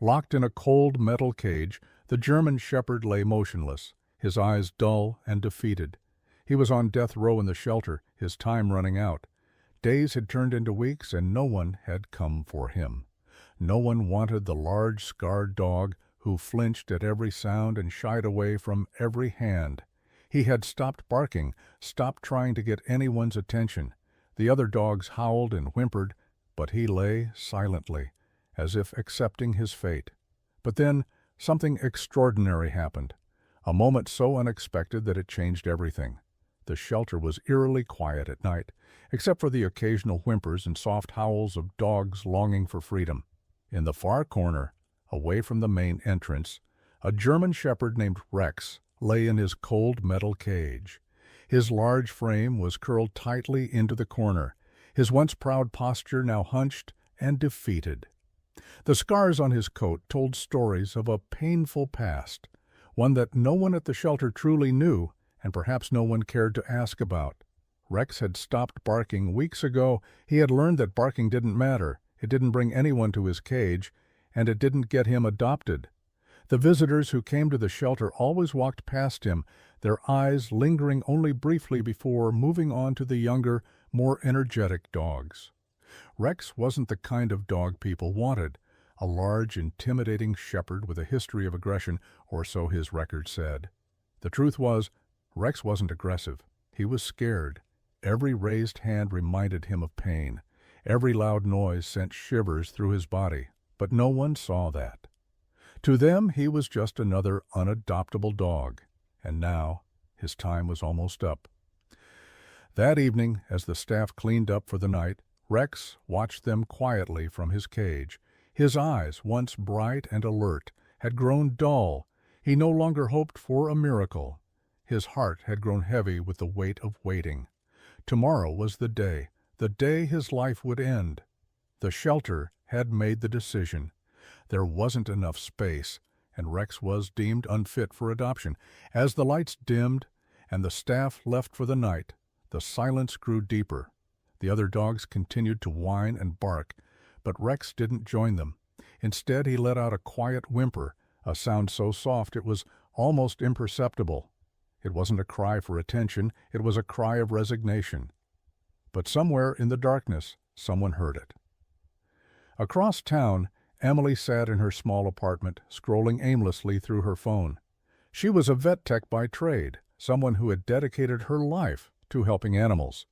Locked in a cold metal cage, the German shepherd lay motionless, his eyes dull and defeated. He was on death row in the shelter, his time running out. Days had turned into weeks, and no one had come for him. No one wanted the large, scarred dog who flinched at every sound and shied away from every hand. He had stopped barking, stopped trying to get anyone's attention. The other dogs howled and whimpered, but he lay silently, as if accepting his fate. But then something extraordinary happened, a moment so unexpected that it changed everything. The shelter was eerily quiet at night, except for the occasional whimpers and soft howls of dogs longing for freedom. In the far corner, away from the main entrance, a German shepherd named Rex lay in his cold metal cage. His large frame was curled tightly into the corner, his once proud posture now hunched and defeated. The scars on his coat told stories of a painful past, one that no one at the shelter truly knew, and perhaps no one cared to ask about. Rex had stopped barking weeks ago. He had learned that barking didn't matter. It didn't bring anyone to his cage, and it didn't get him adopted. The visitors who came to the shelter always walked past him, their eyes lingering only briefly before moving on to the younger, more energetic dogs. Rex wasn't the kind of dog people wanted, a large, intimidating shepherd with a history of aggression, or so his record said. The truth was, Rex wasn't aggressive. He was scared. Every raised hand reminded him of pain. Every loud noise sent shivers through his body. But no one saw that. To them, he was just another unadoptable dog. And now, his time was almost up. That evening, as the staff cleaned up for the night, Rex watched them quietly from his cage. His eyes, once bright and alert, had grown dull. He no longer hoped for a miracle. His heart had grown heavy with the weight of waiting. Tomorrow was the day his life would end. The shelter had made the decision. There wasn't enough space, and Rex was deemed unfit for adoption. As the lights dimmed and the staff left for the night, the silence grew deeper. The other dogs continued to whine and bark, but Rex didn't join them. Instead, he let out a quiet whimper, a sound so soft it was almost imperceptible. It wasn't a cry for attention, it was a cry of resignation. But somewhere in the darkness, someone heard it. Across town, Emily sat in her small apartment, scrolling aimlessly through her phone. She was a vet tech by trade, someone who had dedicated her life to helping animals.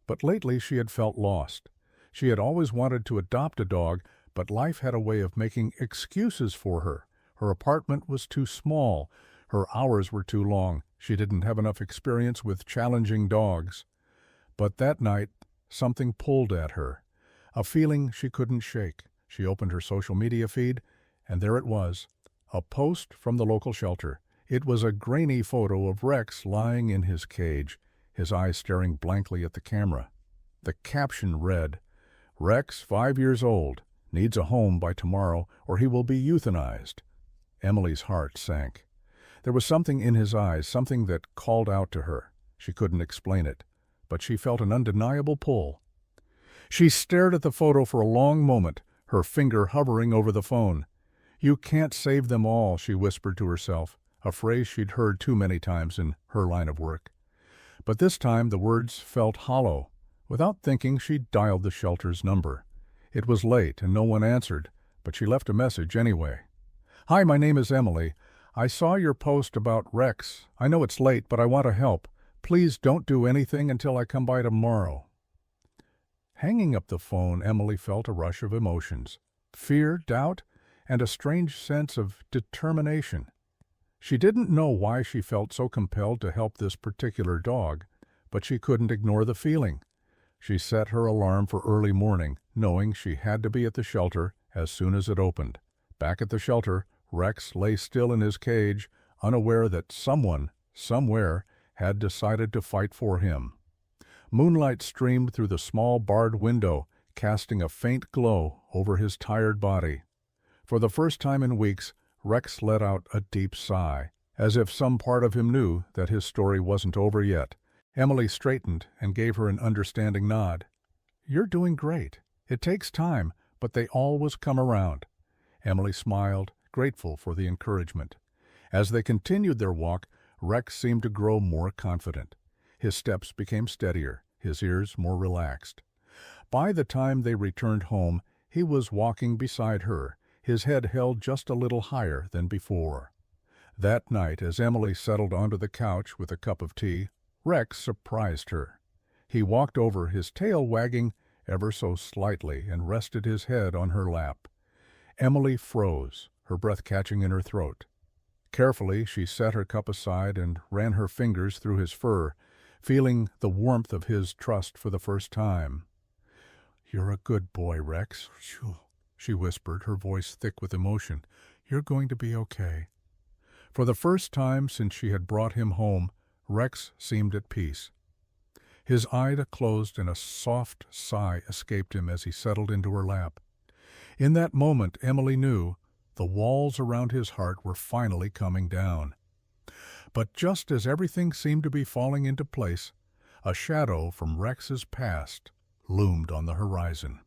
But lately she had felt lost. She had always wanted to adopt a dog, but life had a way of making excuses for her. Her apartment was too small. Her hours were too long. She didn't have enough experience with challenging dogs. But that night, something pulled at her, a feeling she couldn't shake. She opened her social media feed, and there it was, a post from the local shelter. It was a grainy photo of Rex lying in his cage, his eyes staring blankly at the camera. The caption read, "Rex, 5 years old, needs a home by tomorrow or he will be euthanized." Emily's heart sank. There was something in his eyes, something that called out to her. She couldn't explain it, but she felt an undeniable pull. She stared at the photo for a long moment, her finger hovering over the phone. "You can't save them all," she whispered to herself, a phrase she'd heard too many times in her line of work. But this time the words felt hollow. Without thinking, she dialed the shelter's number. It was late and no one answered, but she left a message anyway. "Hi, my name is Emily. I saw your post about Rex. I know it's late, but I want to help. Please don't do anything until I come by tomorrow." Hanging up the phone, Emily felt a rush of emotions. Fear, doubt, and a strange sense of determination. She didn't know why she felt so compelled to help this particular dog, but she couldn't ignore the feeling. She set her alarm for early morning, knowing she had to be at the shelter as soon as it opened. Back at the shelter, Rex lay still in his cage, unaware that someone, somewhere, had decided to fight for him. Moonlight streamed through the small barred window, casting a faint glow over his tired body. For the first time in weeks, Rex let out a deep sigh, as if some part of him knew that his story wasn't over yet. Emily straightened and gave her an understanding nod. "You're doing great. It takes time, but they always come around." Emily smiled, grateful for the encouragement. As they continued their walk, Rex seemed to grow more confident. His steps became steadier, his ears more relaxed. By the time they returned home, he was walking beside her, his head held just a little higher than before. That night, as Emily settled onto the couch with a cup of tea, Rex surprised her. He walked over, his tail wagging ever so slightly, and rested his head on her lap. Emily froze, her breath catching in her throat. Carefully, she set her cup aside and ran her fingers through his fur, feeling the warmth of his trust for the first time. "You're a good boy, Rex," she whispered, her voice thick with emotion. "You're going to be okay." For the first time since she had brought him home, Rex seemed at peace. His eye closed and a soft sigh escaped him as he settled into her lap. In that moment, Emily knew the walls around his heart were finally coming down. But just as everything seemed to be falling into place, a shadow from Rex's past loomed on the horizon.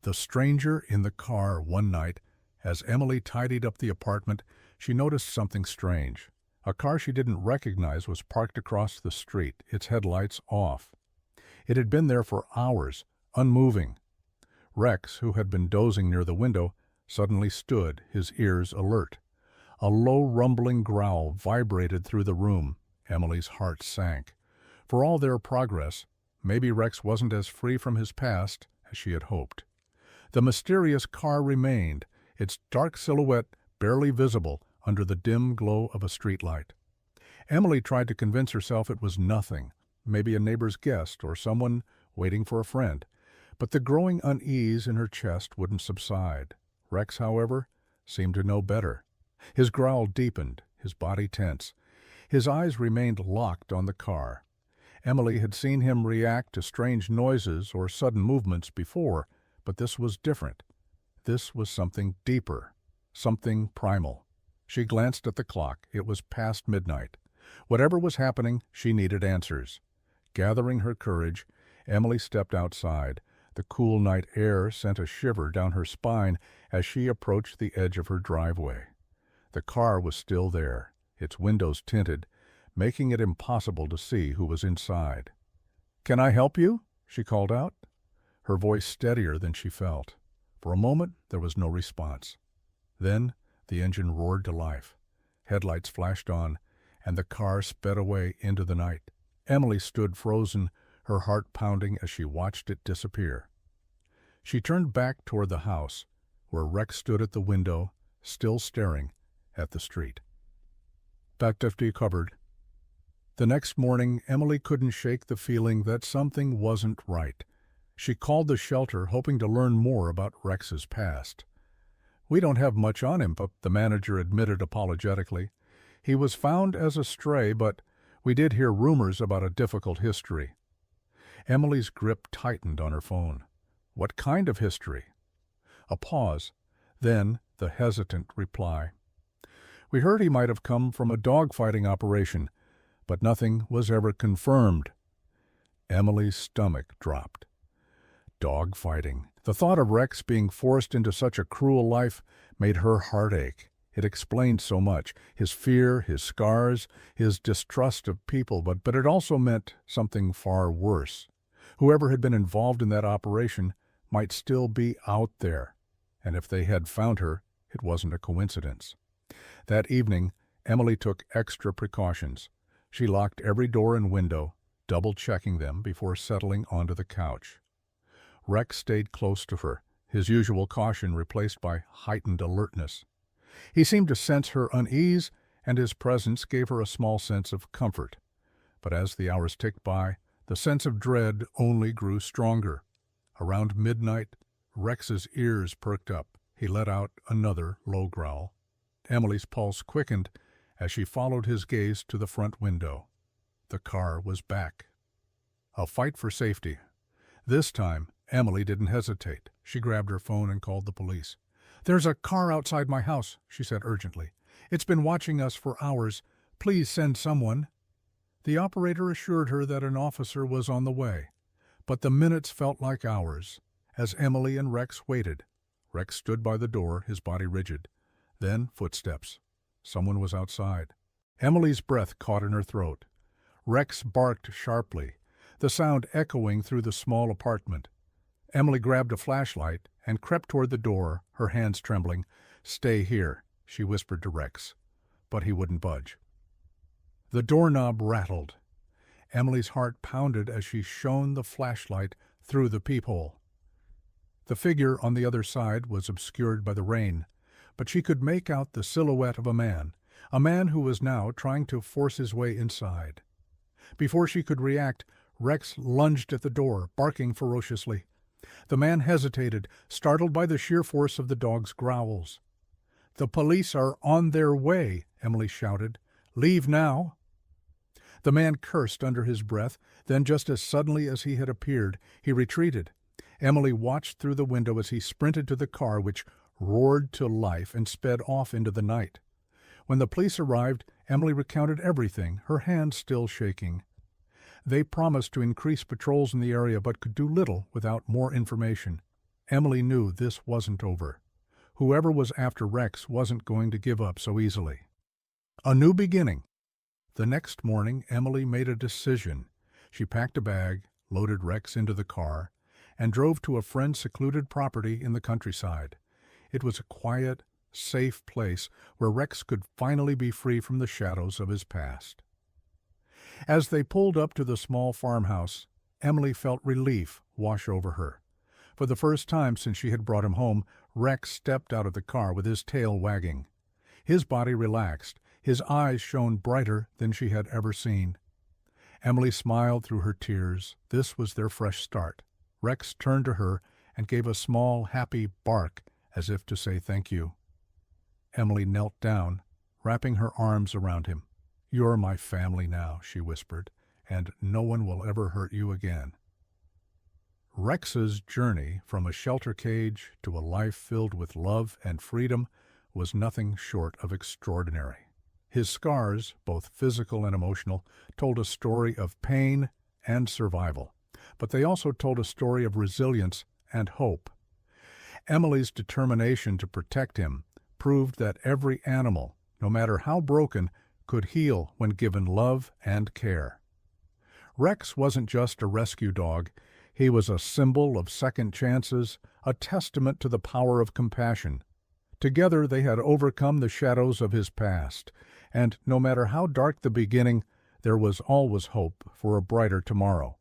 The stranger in the car one night, as Emily tidied up the apartment, she noticed something strange. A car she didn't recognize was parked across the street, its headlights off. It had been there for hours, unmoving. Rex, who had been dozing near the window, suddenly stood, his ears alert. A low rumbling growl vibrated through the room. Emily's heart sank. For all their progress, maybe Rex wasn't as free from his past as she had hoped. The mysterious car remained, its dark silhouette barely visible under the dim glow of a streetlight. Emily tried to convince herself it was nothing, maybe a neighbor's guest or someone waiting for a friend, but the growing unease in her chest wouldn't subside. Rex, however, seemed to know better. His growl deepened, his body tense. His eyes remained locked on the car. Emily had seen him react to strange noises or sudden movements before, but this was different. This was something deeper, something primal. She glanced at the clock. It was past midnight. Whatever was happening, she needed answers. Gathering her courage, Emily stepped outside. The cool night air sent a shiver down her spine as she approached the edge of her driveway. The car was still there, its windows tinted, making it impossible to see who was inside. "Can I help you?" she called out, her voice steadier than she felt. For a moment, there was no response. Then the engine roared to life. Headlights flashed on, and the car sped away into the night. Emily stood frozen, her heart pounding as she watched it disappear. She turned back toward the house, where Rex stood at the window, still staring at the street. Back to the cupboard. The next morning, Emily couldn't shake the feeling that something wasn't right. She called the shelter, hoping to learn more about Rex's past. "We don't have much on him," the manager admitted apologetically. "He was found as a stray, but we did hear rumors about a difficult history." Emily's grip tightened on her phone. What kind of history? A pause, then the hesitant reply. "We heard he might have come from a dog-fighting operation, but nothing was ever confirmed." Emily's stomach dropped. Dog-fighting. The thought of Rex being forced into such a cruel life made her heart ache. It explained so much, his fear, his scars, his distrust of people, but it also meant something far worse. Whoever had been involved in that operation might still be out there, and if they had found her, it wasn't a coincidence. That evening, Emily took extra precautions. She locked every door and window, double-checking them before settling onto the couch. Rex stayed close to her, his usual caution replaced by heightened alertness. He seemed to sense her unease, and his presence gave her a small sense of comfort. But as the hours ticked by, the sense of dread only grew stronger. Around midnight, Rex's ears perked up. He let out another low growl. Emily's pulse quickened as she followed his gaze to the front window. The car was back. A fight for safety. This time, Emily didn't hesitate. She grabbed her phone and called the police. "There's a car outside my house," she said urgently. "It's been watching us for hours. Please send someone." The operator assured her that an officer was on the way. But the minutes felt like hours as Emily and Rex waited. Rex stood by the door, his body rigid. Then footsteps. Someone was outside. Emily's breath caught in her throat. Rex barked sharply, the sound echoing through the small apartment. Emily grabbed a flashlight and crept toward the door, her hands trembling. "Stay here," she whispered to Rex, but he wouldn't budge. The doorknob rattled. Emily's heart pounded as she shone the flashlight through the peephole. The figure on the other side was obscured by the rain, but she could make out the silhouette of a man who was now trying to force his way inside. Before she could react, Rex lunged at the door, barking ferociously. The man hesitated, startled by the sheer force of the dog's growls. "The police are on their way," Emily shouted. "Leave now." The man cursed under his breath, then just as suddenly as he had appeared, he retreated. Emily watched through the window as he sprinted to the car, which roared to life and sped off into the night. When the police arrived, Emily recounted everything, her hands still shaking. They promised to increase patrols in the area but could do little without more information. Emily knew this wasn't over. Whoever was after Rex wasn't going to give up so easily. A new beginning. The next morning, Emily made a decision. She packed a bag, loaded Rex into the car, and drove to a friend's secluded property in the countryside. It was a quiet, safe place where Rex could finally be free from the shadows of his past. As they pulled up to the small farmhouse, Emily felt relief wash over her. For the first time since she had brought him home, Rex stepped out of the car with his tail wagging. His body relaxed, his eyes shone brighter than she had ever seen. Emily smiled through her tears. This was their fresh start. Rex turned to her and gave a small, happy bark as if to say thank you. Emily knelt down, wrapping her arms around him. "You're my family now," she whispered, "and no one will ever hurt you again." Rex's journey from a shelter cage to a life filled with love and freedom was nothing short of extraordinary. His scars, both physical and emotional, told a story of pain and survival, but they also told a story of resilience and hope. Emily's determination to protect him proved that every animal, no matter how broken, could heal when given love and care. Rex wasn't just a rescue dog. He was a symbol of second chances, a testament to the power of compassion. Together they had overcome the shadows of his past, and no matter how dark the beginning, there was always hope for a brighter tomorrow.